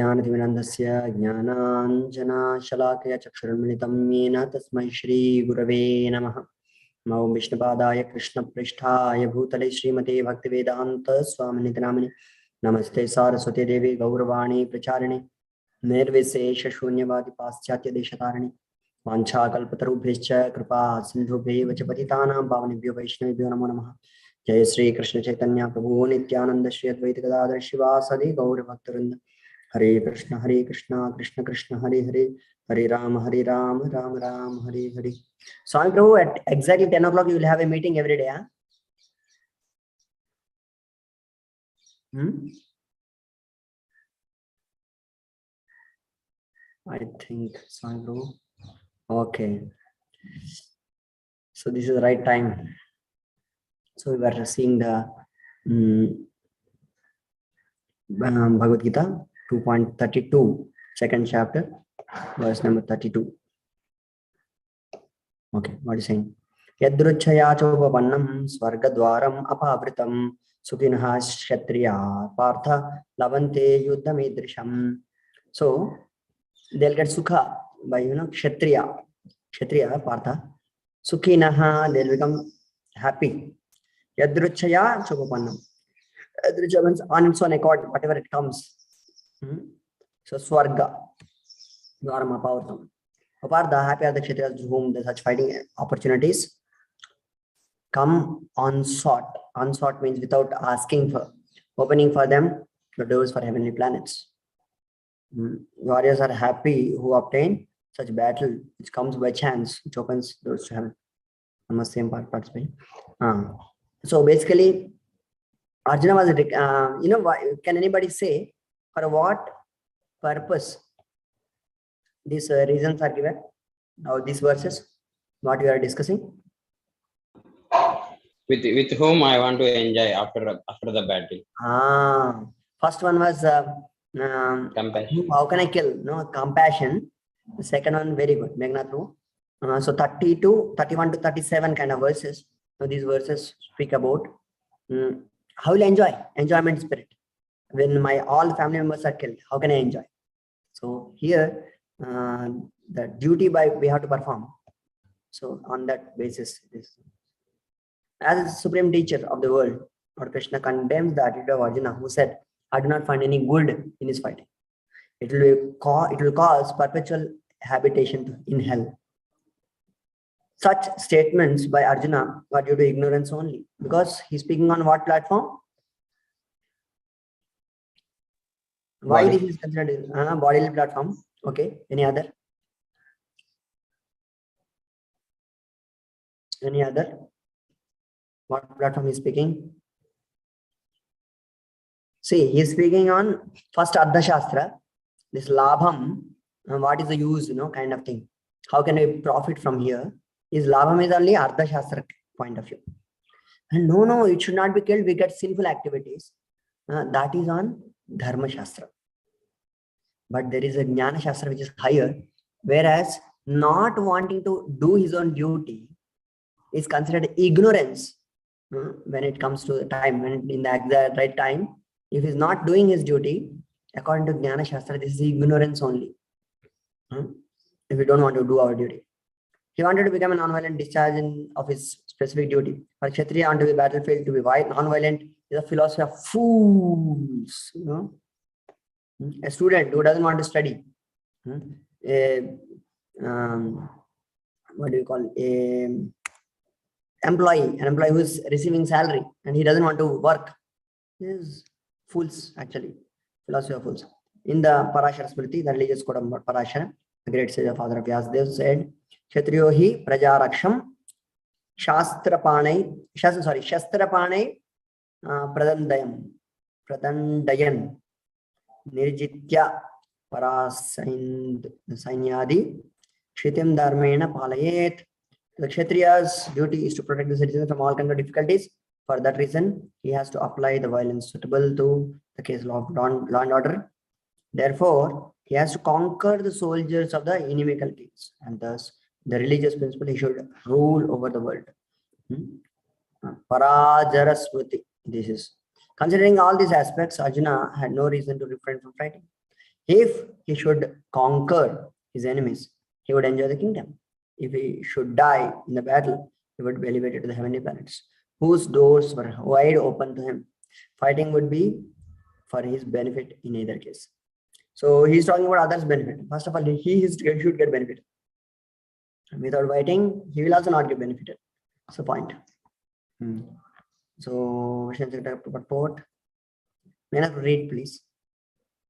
ज्ञानतिमिरन्दस्य ज्ञानाञ्जनशलाकया चक्षुरुन्मिलितं येन तस्मै श्रीगुरवे नमः। नमो विष्णुपादाय कृष्णपृष्ठाय भूतले श्रीमते भक्तिवेदान्तस्वामिनिति नामिने। नमस्ते सारस्वती देवी गौरवाणी प्रचारिणे निर्विशेषशून्यवादी पाश्चात्यदेशतारिणे। वाञ्छाकल्पतरुभ्यश्च कृपा सिन्धुभ्यैव च पतितानां पावनेभ्यो वैष्णवेभ्यो नमो नमः। जय श्री कृष्ण चैतन्य प्रभु नित्यानंद श्री अद्वैत गदाधर शिवासादि गौरभक्तवृंद। हरे कृष्ण कृष्ण कृष्ण हरे हरे, हरे Ram Ram Ram Hare Hare. Swami Prabhu, at exactly 10 o'clock you will have a meeting every day, huh? I think Swami Prabhu. Okay. So this is the right time. So we were seeing the Bhagavad Gita 2.32, second chapter, verse number 32. Okay, what is saying? Yadruchaya chopapannam swargadwaram apavritam sukhinah kshatriya partha lavante yuddhamidrisham. So they'll get sukha by kshatriya partha. Sukhinah, they'll become happy. Yadruchaya chopapannam. Yadruchaya means on its own accord, whatever it comes. So swarga dwaram apavritam. The happy are the kshatriyas to whom the such fighting opportunities come unsought. Unsought means without asking for, opening for them the doors for heavenly planets. Warriors are happy who obtain such battle which comes by chance, which opens doors to heaven. I must same participate. So basically, Arjuna was, can anybody say for what purpose these reasons are given? Now these verses, what we are discussing. With whom I want to enjoy after the battle. First one was compassion. How can I kill? No, compassion. The second one, very good, Meghnadru. So 32, 31 to 37 kind of verses. Now these verses speak about how will I enjoy? Enjoyment spirit. When my all family members are killed, how can I enjoy? So here, the duty we have to perform. So on that basis, as a supreme teacher of the world, Lord Krishna condemns the attitude of Arjuna, who said, I do not find any good in his fighting. It will cause perpetual habitation in hell. Such statements by Arjuna were due to ignorance only, because he's speaking on what platform? Why this is considered bodily platform? Okay, any other? Any other? What platform is speaking? See, he is speaking on first Ardha Shastra, this Labham, what is the use, kind of thing. How can we profit from here? His Labham is only Ardha Shastra point of view. And no, it should not be killed. We get sinful activities. That is on Dharma Shastra. But there is a Jnana Shastra which is higher, whereas not wanting to do his own duty is considered ignorance when it comes to the time, when in the exact right time. If he's not doing his duty, according to Jnana Shastra, this is ignorance only. If we don't want to do our duty. He wanted to become a non-violent discharge of his specific duty. For Kshatriya onto the battlefield to be non-violent is a philosophy of fools. A student who doesn't want to study. What do you call an employee who is receiving salary and he doesn't want to work. This is fools, actually. Philosophy of fools. In the Parashara Smriti, the religious code of Parashara, the great sage of father of Vyasadeva said, Kshatriyo hi prajaraksham shastrapanai pradandayan nirjitya parasainyadi shitim dharmena palayet. The Kshatriya's duty is to protect the citizens from all kinds of difficulties. For that reason, he has to apply the violence suitable to the case law of law and order. Therefore, he has to conquer the soldiers of the inimical kings, and thus the religious principle he should rule over the world. Parajara Smriti. This is considering all these aspects, Arjuna had no reason to refrain from fighting. If he should conquer his enemies, he would enjoy the kingdom. If he should die in the battle, he would be elevated to the heavenly planets, whose doors were wide open to him. Fighting would be for his benefit in either case. So he's talking about others' benefit. First of all, he should get benefit. Without fighting, he will also not get benefited. That's the point. So, purport. May I read, please?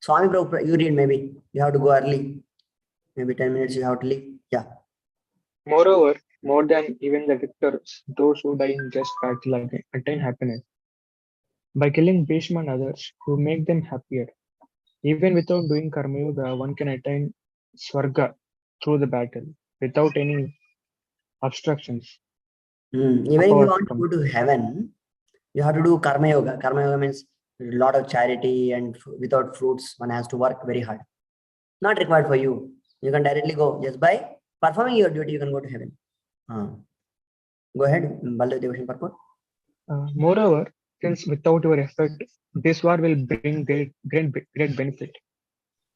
Swami Prabhupada, you read maybe. You have to go early. Maybe 10 minutes you have to leave. Yeah. Moreover, more than even the victors, those who die in just battle attain happiness. By killing Bhishma and others who make them happier. Even without doing Karma Yoga, one can attain Swarga through the battle without any obstructions. Even if you want to go to heaven, you have to do Karma Yoga. Karma Yoga means a lot of charity, and without fruits, one has to work very hard. Not required for you. You can directly go just by performing your duty. You can go to heaven. Go ahead, Baldev Devotion purport. Moreover, since without your effort, this war will bring great benefit.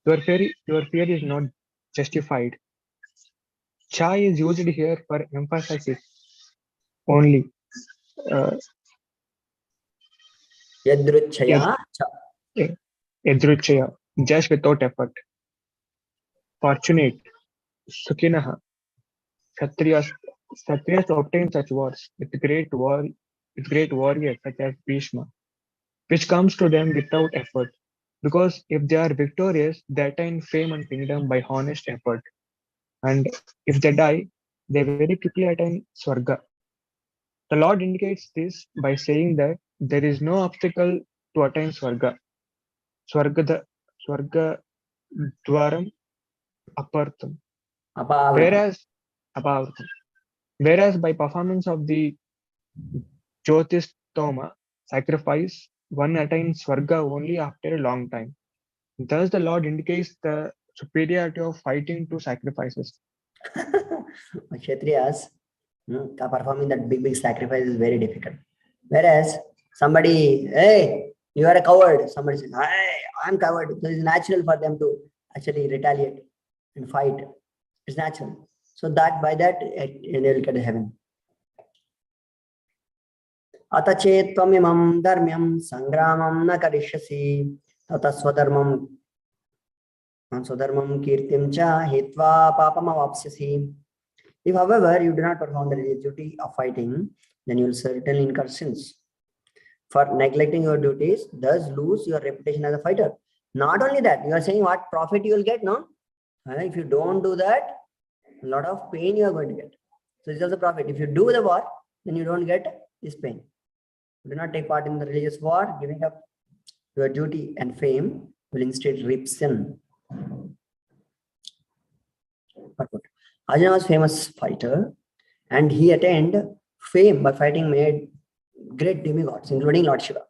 Your fear is not justified. Cha is used here for emphasis only. Yadruchaya. Yadruchaya, just without effort. Fortunate, Sukhinaha, Kshatriyas obtain such wars with great warriors such as Bhishma, which comes to them without effort. Because if they are victorious, they attain fame and kingdom by honest effort. And if they die, they very quickly attain Swarga. The Lord indicates this by saying that there is no obstacle to attain Swarga. Swarga Dwaram Apartam. Whereas by performance of the Jyotistoma sacrifice, one attains Swarga only after a long time. Thus, the Lord indicates the superiority of fighting to sacrifices. Kshatriyas performing that big sacrifice is very difficult. Whereas somebody, hey, you are a coward. Somebody says, hey, I'm coward. So it's natural for them to actually retaliate and fight. It's natural. So that by that they will get heaven. Atache tvamimam dharmyam sangramam na karishyasi tata swadharmam kirtim cha hitva papam avapsyasi. If, however, you do not perform the religious duty of fighting, then you will certainly incur sins. For neglecting your duties, thus lose your reputation as a fighter. Not only that, you are saying what profit you will get, no? If you don't do that, a lot of pain you are going to get. So this is the profit. If you do the war, then you don't get this pain. Do not take part in the religious war. Giving up your duty and fame will instead reap sin. Arjuna was a famous fighter, and he attained fame by fighting made great demigods, including Lord Shiva.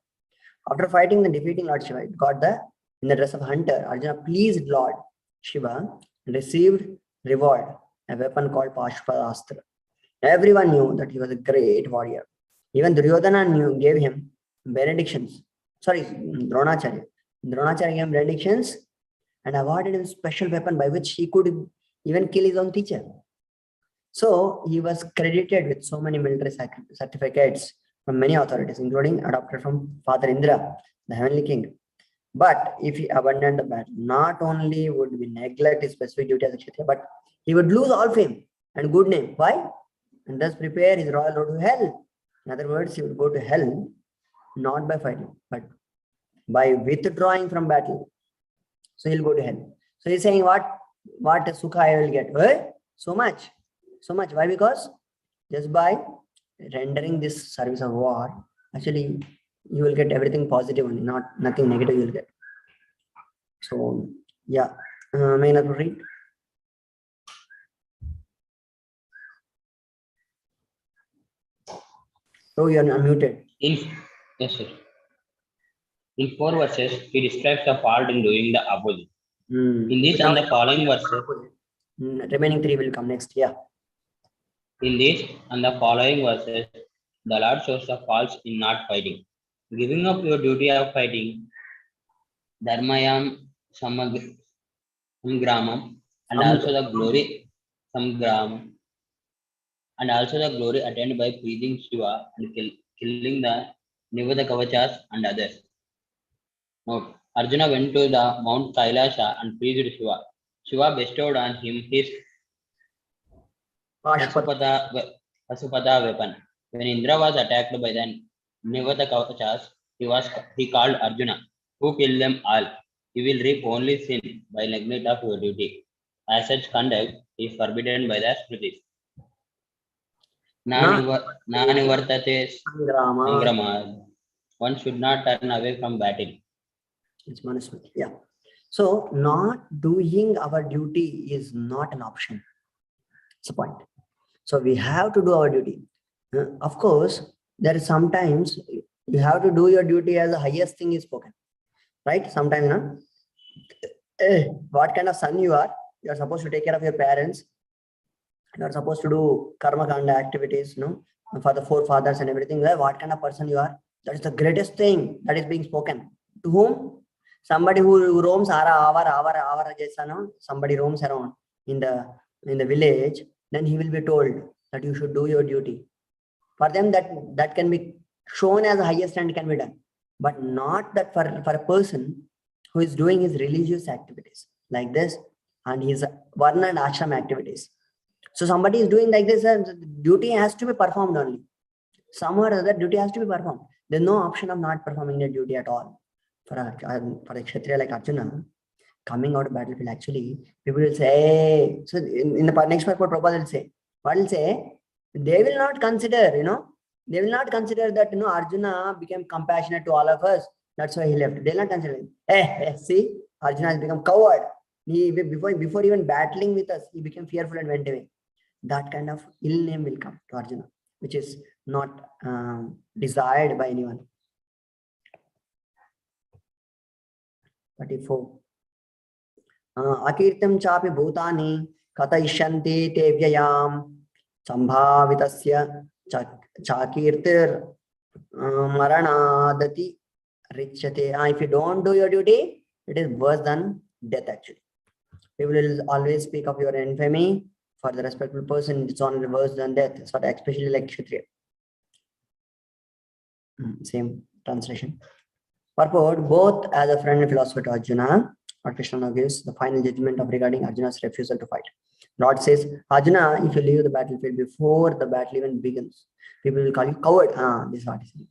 After fighting and defeating Lord Shiva, in the dress of a hunter, Arjuna pleased Lord Shiva and received reward, a weapon called Pashupastra. Everyone knew that he was a great warrior. Even Duryodhana gave him benedictions. Dronacharya. Dronacharya gave him benedictions and awarded him a special weapon by which he could even kill his own teacher. So he was credited with so many military certificates from many authorities, including adopted from Father Indra, the heavenly king. But if he abandoned the battle, not only would we neglect his specific duty as a Kshatriya, but he would lose all fame and good name. Why? And thus prepare his royal road to hell. In other words, he would go to hell not by fighting, but by withdrawing from battle. So he'll go to hell. So he's saying what sukha I will get? Well, so much. Why? Because just by rendering this service of war, actually you will get everything positive only, nothing negative you will get. So yeah, may I not read? So you are unmuted. Yes, sir. In 4 verses, he describes the fault in doing the opposite. In this and the following verses, remaining 3 will come next. Yeah. In this and the following verses, the Lord shows the faults in not fighting. Giving up your duty of fighting, dharmayam Samgramam, and also the glory Samgram, and also the glory attained by pleasing Shiva and killing the Nivada Kavachas and others. Note: Arjuna went to the Mount Kailasha and pleased Shiva. Shiva bestowed on him his Pasupada weapon. When Indra was attacked by the Nivata Kavachas, he called Arjuna, who killed them all. You will reap only sin by neglect of your duty. As such conduct is forbidden by the Smritis. Nani vartate sangrama. One should not turn away from battle. It's Manusmriti. Yeah. So not doing our duty is not an option. It's a point. So we have to do our duty. Of course, there is sometimes you have to do your duty as the highest thing is spoken. Right? Sometimes, no? What kind of son you are supposed to take care of your parents. You are supposed to do karma kanda activities, no, for the forefathers and everything. What kind of person you are? That is the greatest thing that is being spoken. To whom? Somebody who roams somebody roams around in the village, then he will be told that you should do your duty. For them, that can be shown as the highest and can be done, but not that for a person who is doing his religious activities like this and his varna and ashram activities. So somebody is doing like this, duty has to be performed only. Somehow or other, duty has to be performed. There's no option of not performing the duty at all. For a Kshatriya like Arjuna, coming out of battlefield, actually, people will say, so in the next purport, Prabhupada will say, what will say? They will not consider, they will not consider that, Arjuna became compassionate to all of us. That's why he left. They will not consider it. See, Arjuna has become coward. Before even battling with us, he became fearful and went away. That kind of ill name will come to Arjuna, which is not desired by anyone. 34. Akirtam chapi bhutani katayishanti te vyayam sambhavitasya chakirtir maranadati richate. If you don't do your duty, it is worse than death actually. People will always speak of your infamy. For the respectful person, it's only worse than death. It's what, especially like Kshatriya. Same translation. Purport: both as a friend and philosopher to Arjuna, Lord Krishna now gives the final judgment of regarding Arjuna's refusal to fight. Lord says, Arjuna, if you leave the battlefield before the battle even begins, people will call you coward. This is what he said.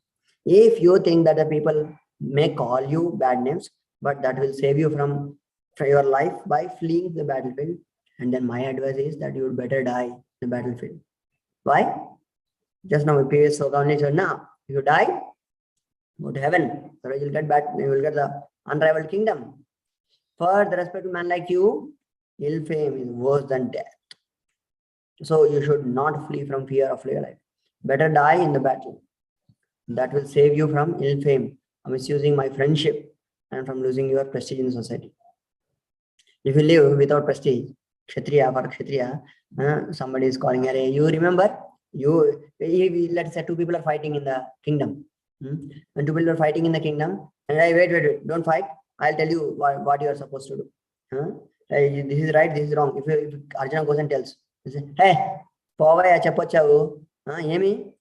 If you think that the people may call you bad names, but that will save you from your life by fleeing the battlefield, and then my advice is that you would better die in the battlefield. Why? Just now, previous sloka only said, now, if you die, go to heaven. Otherwise, you'll get the unrivaled kingdom. For the respected man like you, ill fame is worse than death. So you should not flee from fear of your life. Better die in the battle. That will save you from ill fame, misusing my friendship, and from losing your prestige in society. If you live without prestige, Kshatriya, for Kshatriya, somebody is calling her. You remember? Let's say two people are fighting in the kingdom. And two people are fighting in the kingdom. And I wait, don't fight. I'll tell you what you are supposed to do. This is right, this is wrong. If Arjuna goes and tells, say, hey, povaya chapochavu, Yemi,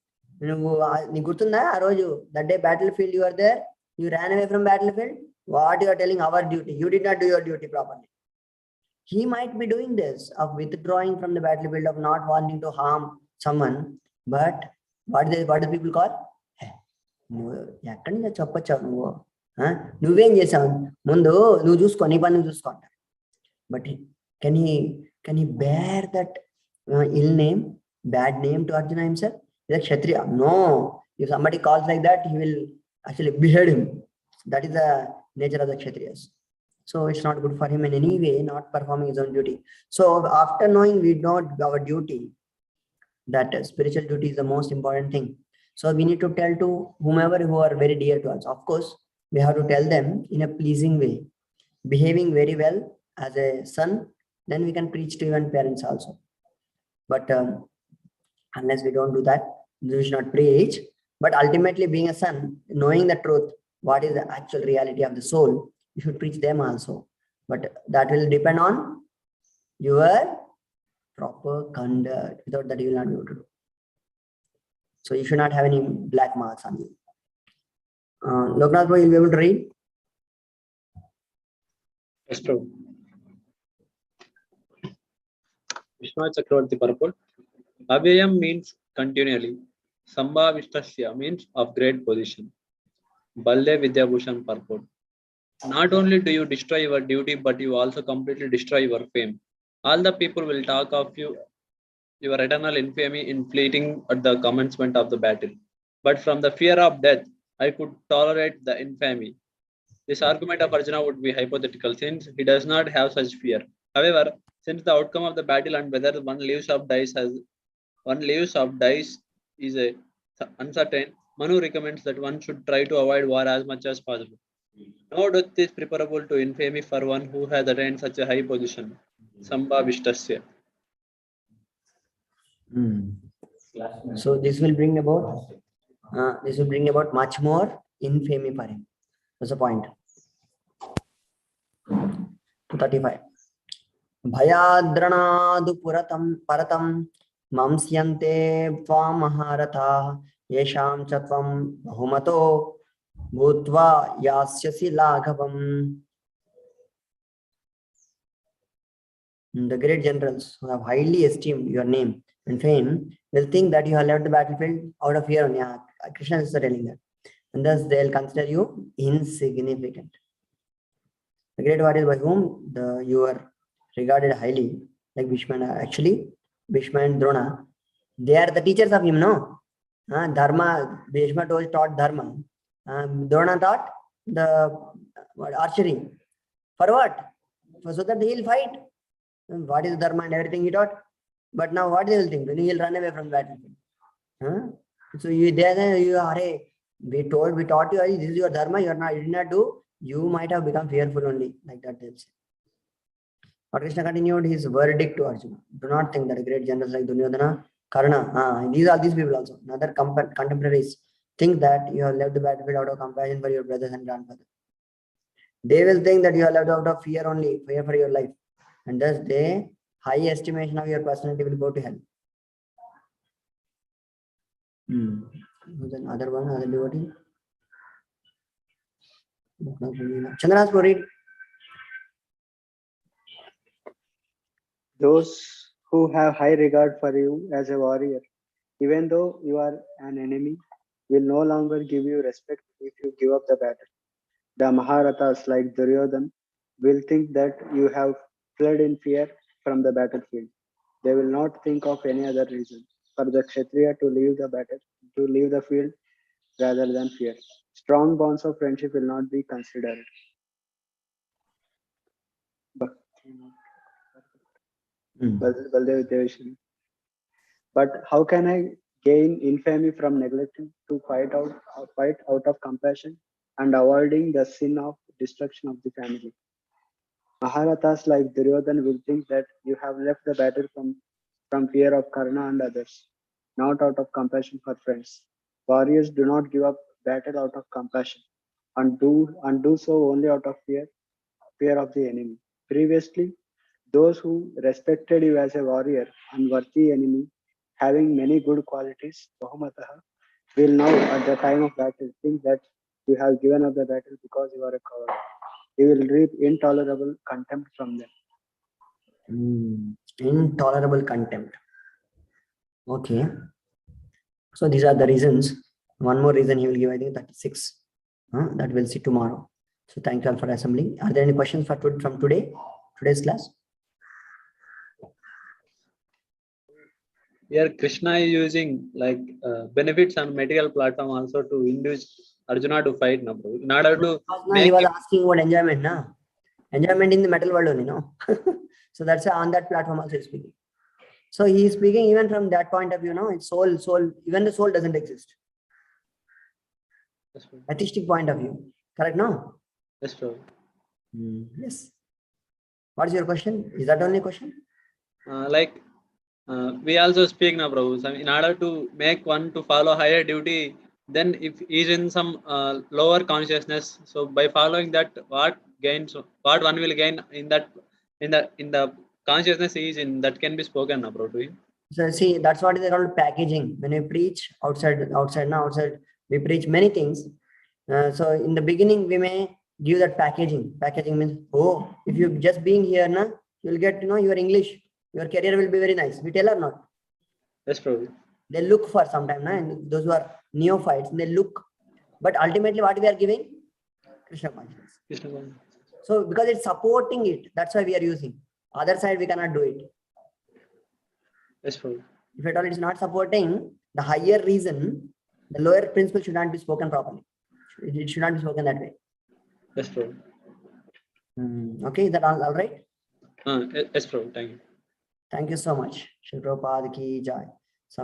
that day battlefield you are there, you ran away from battlefield. What you are telling our duty? You did not do your duty properly. He might be doing this of withdrawing from the battlefield, of not wanting to harm someone, but what do people call? నువ్వేం చేసావు ముందు నువ్వు చూసుకో నీ పని నువ్వు చూసుకో అంటారు. But can he bear that ill name, bad name to Arjuna himself? He's a Kshatriya. No. If somebody calls like that, he will actually behead him. That is the nature of the Kshatriyas. So it's not good for him in any way, not performing his own duty. So after knowing we know our duty, that spiritual duty is the most important thing. So we need to tell to whomever who are very dear to us. Of course, we have to tell them in a pleasing way, behaving very well as a son. Then we can preach to even parents also. But unless we don't do that, we should not preach. But ultimately, being a son, knowing the truth, what is the actual reality of the soul, you should preach them also. but that will depend on your proper conduct. Without that, you will not be able to do. So you should not have any black marks on you. Loknath bhai, you'll be able to read? Yes, Prabhu. Vishnu Chakravarti purport. Avyayam means continually. Sambhavistasya means of great position. Balde Vidyabhushan purport. Not only do you destroy your duty, but you also completely destroy your fame. All the people will talk of you, your eternal infamy in fleeting at the commencement of the battle. But from the fear of death, I could tolerate the infamy. This argument of Arjuna would be hypothetical since he does not have such fear. However, since the outcome of the battle and whether one lives or dies is uncertain, Manu recommends that one should try to avoid war as much as possible. No death is preferable to infamy for one who has attained such a high position. Sambhavistasya. So this will bring about much more infamy for him. That's the point. 235. Bhayadranadu paratam mamsyante tvamaharata yesham chatvam bahumato bhutva yasyasi laghavam. The great generals who have highly esteemed your name and fame will think that you have left the battlefield out of fear. Yeah, Krishna is telling that. And thus they will consider you insignificant. The great warriors by whom you are regarded highly, like Bhishma, actually, Bhishma and Drona, they are the teachers of him, no? Dharma, Bhishma taught Dharma. Drona taught the archery. For what? So that he will fight. What is Dharma and everything he taught? But now what they will think? Then he will run away from the battlefield. So we taught you, this is your Dharma, you did not do, you might have become fearful only, like that they'll say. But Krishna continued his verdict to Arjuna. Do not think that a great generals like Duryodhana, Karna, these people also, another contemporaries, think that you have left the battlefield out of compassion for your brothers and grandfather. They will think that you have left out of fear only, fear for your life. And thus they high estimation of your personality will go to hell. Then other one, other devotee. Chandras, read. Those who have high regard for you as a warrior, even though you are an enemy, will no longer give you respect if you give up the battle. The Maharathas like Duryodhan will think that you have fled in fear from the battlefield. They will not think of any other reason for the Kshatriya to leave the battle, to leave the field rather than fear. Strong bonds of friendship will not be considered. But how can I gain infamy from neglecting to fight out of compassion and avoiding the sin of destruction of the family? Maharathas like Duryodhan will think that you have left the battle from fear of Karna and others, not out of compassion for friends. Warriors do not give up battle out of compassion and do so only out of fear of the enemy. Previously, those who respected you as a warrior and worthy enemy, having many good qualities, Bahumataha, will now at the time of battle think that you have given up the battle because you are a coward. You will reap intolerable contempt from them. Intolerable contempt. Okay. So these are the reasons. One more reason he will give, I think 36. That we'll see tomorrow. So thank you all for assembling. Are there any questions from today's class? Here Krishna is using like benefits and material platform also to induce Arjuna to fight. In order to he was asking about enjoyment. Enjoyment in the metal world only, no? So that's why on that platform also he's speaking. So he is speaking even from that point of view, no? It's soul, even the soul doesn't exist. Atheistic point of view. Correct, no? Yes, true. Yes. What is your question? Is that only question? We also speak now, Prabhu. So in order to make one to follow higher duty, then if he's in some lower consciousness, so by following that, what gain, so what one will gain in the consciousness is in that can be spoken about to him. So see, that's what is called packaging. When we preach outside, we preach many things. So in the beginning, we may give that packaging. Packaging means, oh, if you just being here, na, you'll get, your English, your career will be very nice. We tell or not? Yes, Prabhu. They look for some time, na, and those who are neophytes, they look. But ultimately, what we are giving? Krishna consciousness. Krishna consciousness. So because it's supporting it, that's why we are using. Other side, we cannot do it. Yes, Prabhu. If at all it's not supporting the higher reason, the lower principle should not be spoken properly. It should not be spoken that way. Yes, Prabhu. Okay, is that all right? Yes, Prabhu. Thank you. Thank you so much. Shri Prabhupada ki jai.